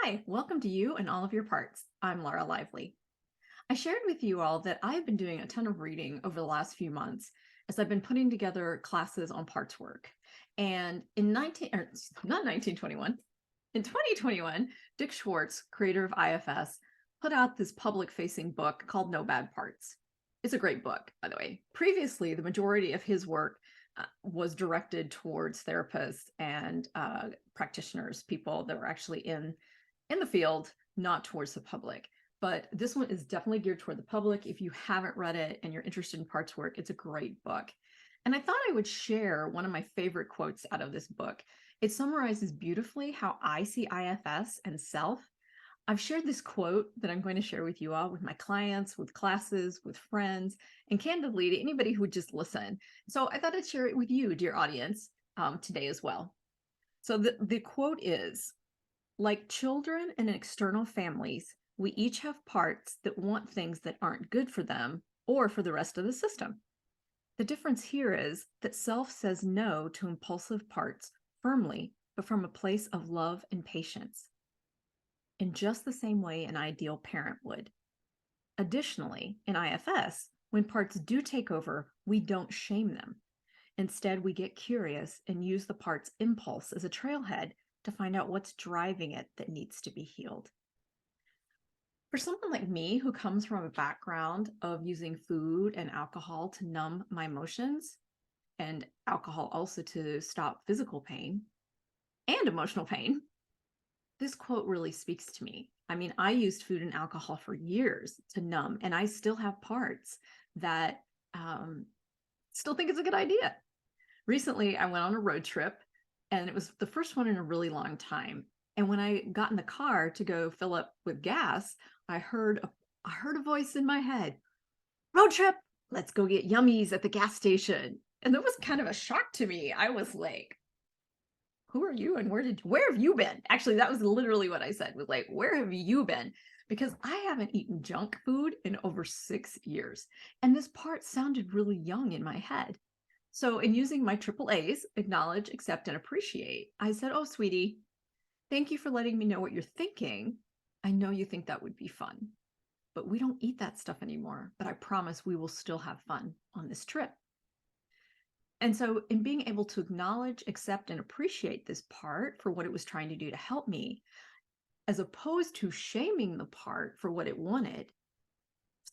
Hi, welcome to You and All of Your Parts. I'm Laura Lively. I shared with you all that I've been doing a ton of reading over the last few months as I've been putting together classes on parts work. And in 19, or not 1921, in 2021, Dick Schwartz, creator of IFS, put out this public-facing book called No Bad Parts. It's a great book, by the way. Previously, the majority of his work was directed towards therapists and practitioners, people that were actually in the field, not towards the public. But this one is definitely geared toward the public. If you haven't read it and you're interested in parts work, it's a great book. And I thought I would share one of my favorite quotes out of this book. It summarizes beautifully how I see IFS and self. I've shared this quote that I'm going to share with you all, with my clients, with classes, with friends, and candidly to anybody who would just listen. So I thought I'd share it with you, dear audience, today as well. So the quote is, like children in external families, we each have parts that want things that aren't good for them or for the rest of the system. The difference here is that self says no to impulsive parts firmly, but from a place of love and patience, in just the same way an ideal parent would. Additionally, in IFS, when parts do take over, we don't shame them. Instead, we get curious and use the part's impulse as a trailhead to find out what's driving it that needs to be healed. For someone like me who comes from a background of using food and alcohol to numb my emotions, and alcohol also to stop physical pain and emotional pain, this quote really speaks to me. I mean, I used food and alcohol for years to numb, and I still have parts that still think it's a good idea. Recently, I went on a road trip, and it was the first one in a really long time. And when I got in the car to go fill up with gas, I heard a voice in my head, road trip, let's go get yummies at the gas station. And that was kind of a shock to me. I was like, who are you and where have you been? Actually, that was literally what I said, was like, where have you been? Because I haven't eaten junk food in over 6 years. And this part sounded really young in my head. So in using my triple A's, acknowledge, accept, and appreciate, I said, oh, sweetie, thank you for letting me know what you're thinking. I know you think that would be fun, but we don't eat that stuff anymore. But I promise we will still have fun on this trip. And so in being able to acknowledge, accept, and appreciate this part for what it was trying to do to help me, as opposed to shaming the part for what it wanted,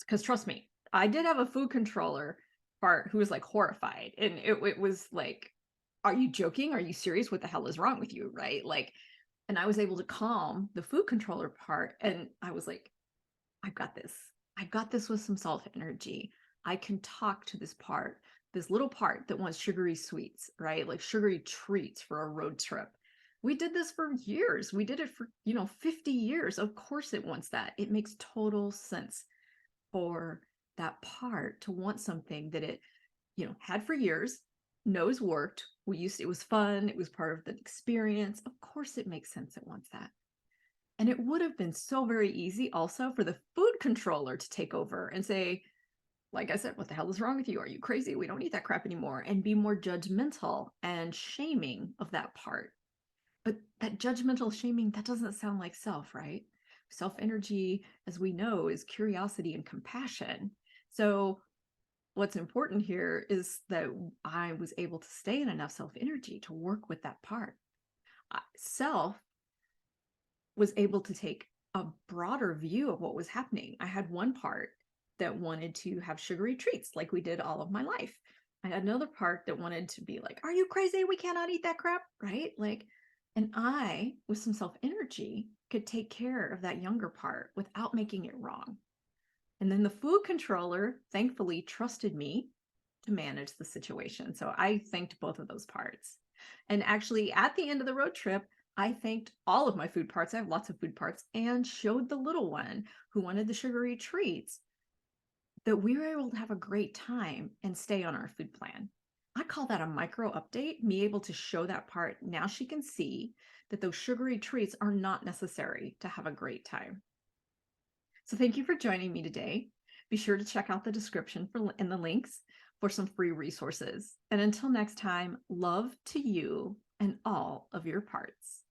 because trust me, I did have a food controller part who was like horrified. And it was like, are you joking? Are you serious? What the hell is wrong with you? Right? Like, and I was able to calm the food controller part. And I was like, I've got this. I've got this with some self energy. I can talk to this part, this little part that wants sugary sweets, right? Like sugary treats for a road trip. We did this for years. We did it for, 50 years. Of course it wants that. It makes total sense for that part to want something that it, had for years, knows worked. It was fun. It was part of the experience. Of course it makes sense it wants that. And it would have been so very easy also for the food controller to take over and say, like I said, what the hell is wrong with you? Are you crazy? We don't eat that crap anymore. And be more judgmental and shaming of that part. But that judgmental shaming, that doesn't sound like self, right? Self energy, as we know, is curiosity and compassion. So what's important here is that I was able to stay in enough self energy to work with that part. Self was able to take a broader view of what was happening. I had one part that wanted to have sugary treats like we did all of my life. I had another part that wanted to be like, are you crazy? We cannot eat that crap, right? Like, and I, with some self energy, could take care of that younger part without making it wrong. And then the food controller, thankfully, trusted me to manage the situation. So I thanked both of those parts. And actually, at the end of the road trip, I thanked all of my food parts. I have lots of food parts, and showed the little one who wanted the sugary treats that we were able to have a great time and stay on our food plan. I call that a micro update, me able to show that part. Now she can see that those sugary treats are not necessary to have a great time. So thank you for joining me today. Be sure to check out the description and the links for some free resources. And until next time, love to you and all of your parts.